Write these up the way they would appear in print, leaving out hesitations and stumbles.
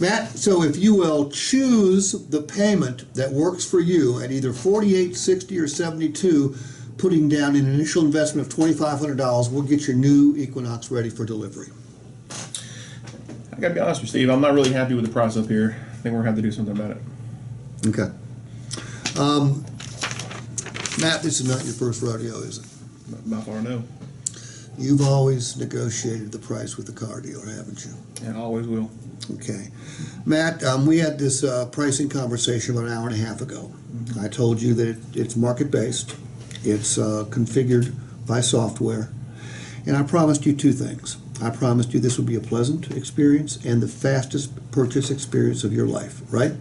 Matt, so if you will choose the payment that works for you at either 48, 60, or 72, putting down an initial investment of $2,500, we'll get your new Equinox ready for delivery. I gotta be honest with you, Steve, I'm not really happy with the price up here. I think we're gonna have to do something about it. Okay. Matt, this is not your first rodeo, is it? By far, no. You've always negotiated the price with the car dealer, haven't you? And always will. Okay. Matt, we had this pricing conversation about an hour and a half ago. I told you that it's market-based, it's configured by software, and I promised you two things. I promised you this would be a pleasant experience and the fastest purchase experience of your life, right?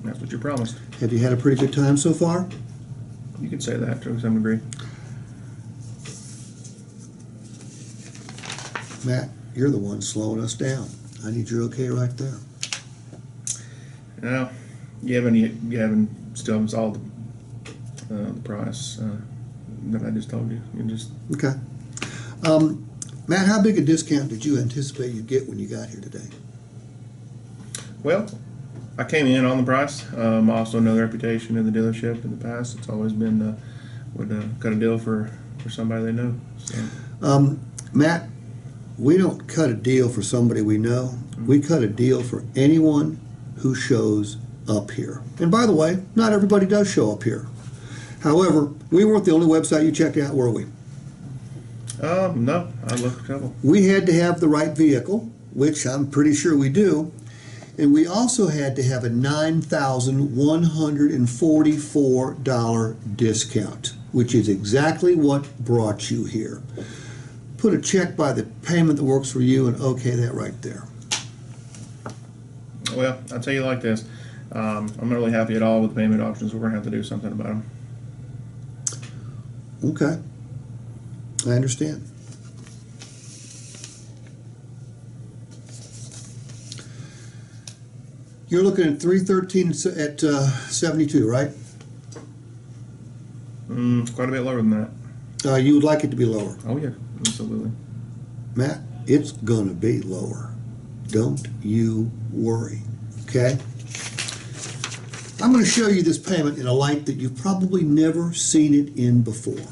That's what you promised. Have you had a pretty good time so far? You can say that to some degree. Matt, you're the one slowing us down. I need your okay right there. No, you still haven't solved the price that I just told you. Okay. Matt, how big a discount did you anticipate you'd get when you got here today? Well, I came in on the price. I also know the reputation of the dealership in the past. It's always been would cut a deal for somebody they know. So. Matt, we don't cut a deal for somebody we know. We cut a deal for anyone who shows up here. And by the way, not everybody does show up here. However, we weren't the only website you checked out, were we? No, I looked for trouble. We had to have the right vehicle, which I'm pretty sure we do. And we also had to have a $9,144 discount, which is exactly what brought you here. Put a check by the payment that works for you and okay that right there. Well, I'll tell you like this. I'm not really happy at all with the payment options. We're going to have to do something about them. Okay. I understand. You're looking at $313 at 72, right? Quite a bit lower than that. You would like it to be lower. Oh, yeah. Absolutely. Matt, it's going to be lower. Don't you worry, okay? I'm going to show you this payment in a light that you've probably never seen it in before.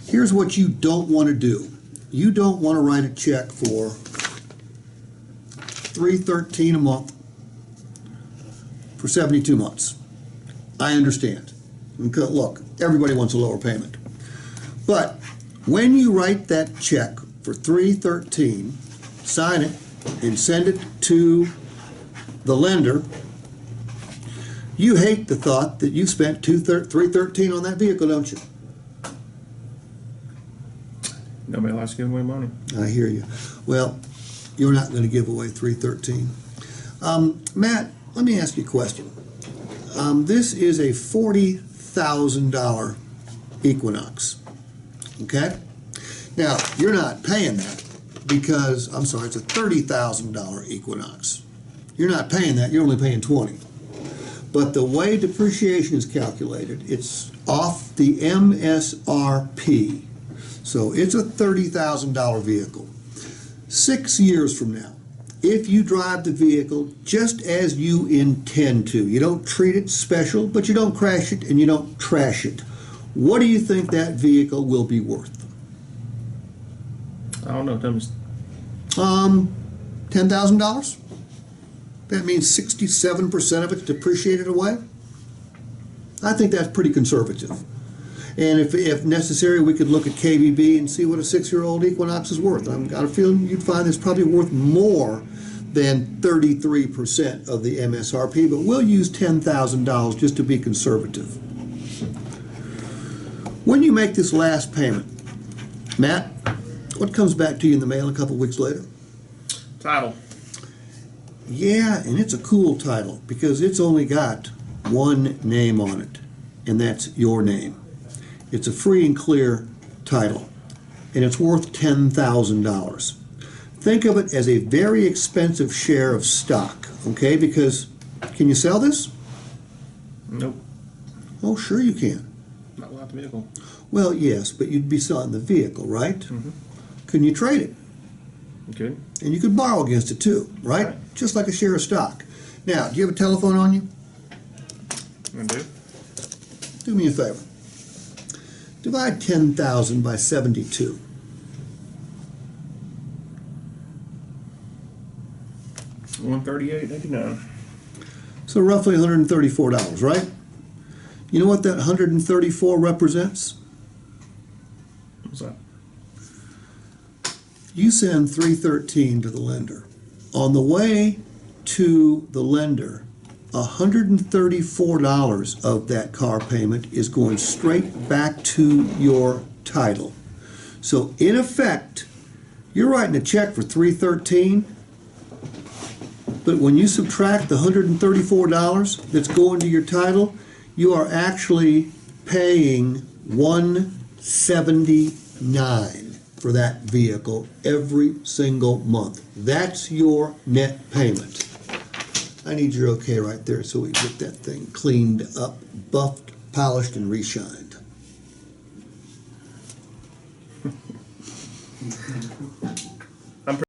Here's what you don't want to do. You don't want to write a check for $313 a month for 72 months. I understand. Okay, look, everybody wants a lower payment. But when you write that check for $313, sign it and send it to the lender, you hate the thought that you spent $313 on that vehicle, don't you? Nobody likes giving away money. I hear you. Well, you're not going to give away $313. Matt, let me ask you a question. This is a $40,000 Equinox. Okay? Now, you're not paying that because, I'm sorry, it's a $30,000 Equinox. You're not paying that, you're only paying $20,000. But the way depreciation is calculated, it's off the MSRP. So it's a $30,000 vehicle. 6 years from now, if you drive the vehicle just as you intend to, you don't treat it special, but you don't crash it and you don't trash it, what do you think that vehicle will be worth? I don't know. Tell me. $10,000? That means 67% of it's depreciated away? I think that's pretty conservative. And if necessary, we could look at KBB and see what a 6-year-old Equinox is worth. I've got a feeling you'd find it's probably worth more than 33% of the MSRP, but we'll use $10,000 just to be conservative. When you make this last payment, Matt, what comes back to you in the mail a couple weeks later? Title. Yeah, and it's a cool title because it's only got one name on it, and that's your name. It's a free and clear title, and it's worth $10,000. Think of it as a very expensive share of stock, okay? Because, can you sell this? Nope. Oh, sure you can. Not without the vehicle. Well, yes, but you'd be selling the vehicle, right? Mm-hmm. Can you trade it? Okay. And you could borrow against it too, right? Right. Just like a share of stock. Now, do you have a telephone on you? I do. Do me a favor. Divide 10,000 by 72. $138.89. So roughly $134, right? You know what that 134 represents? What's that? You send 313 to the lender. On the way to the lender, $134 of that car payment is going straight back to your title. So in effect, you're writing a check for 313, but when you subtract the $134 that's going to your title, you are actually paying $179 for that vehicle every single month. That's your net payment. I need your okay right there so we get that thing cleaned up, buffed, polished, and reshined.